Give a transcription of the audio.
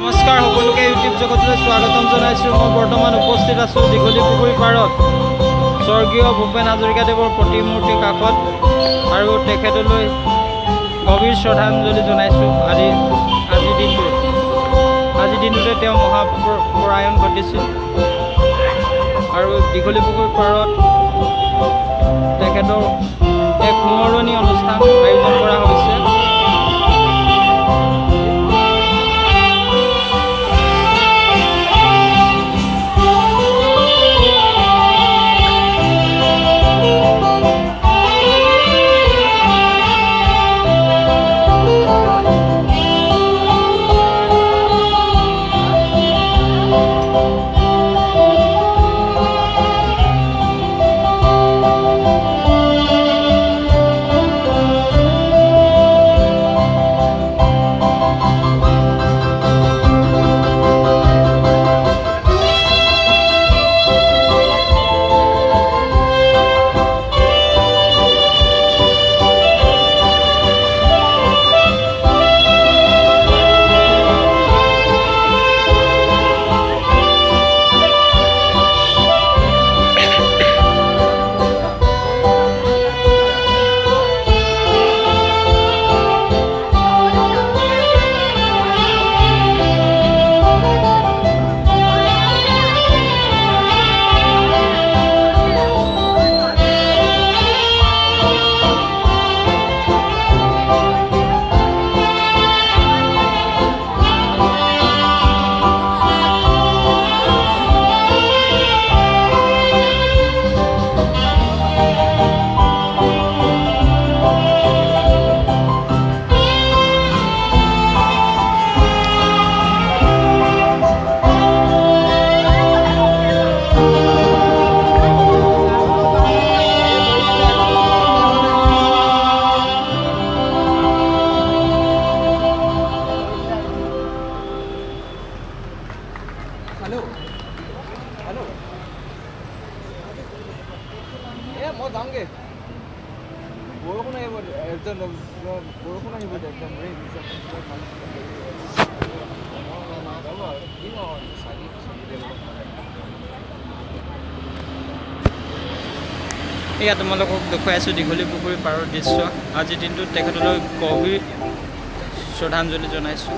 নমস্কাৰ সকলোকে ইউটিউব জগতলৈ স্বাগতম জনাইছোঁ। মই বৰ্তমান উপস্থিত আছোঁ দীঘলী পুখুৰী পাৰত স্বৰ্গীয় ভূপেন হাজৰিকাদেৱৰ প্ৰতিমূৰ্তিৰ কাষত আৰু তেখেতলৈ গভীৰ শ্ৰদ্ধাঞ্জলি জনাইছোঁ। আজিৰ দিনটোতে তেওঁ মহাপ্ৰয়াণ ঘটিছিল আৰু দীঘলী পুখুৰী পাৰত তেখেতৰ এক সোঁৱৰণী অনুষ্ঠান আয়োজন কৰা হৈছে। মই যামগে বৰষুণ আহিব একদম এয়া তোমালোকক দেখুৱাই আছোঁ দীঘলী পুখুৰী পাৰৰ দৃশ্য। আজিৰ দিনটোত তেখেতলৈ গভীৰ শ্ৰদ্ধাঞ্জলি জনাইছোঁ।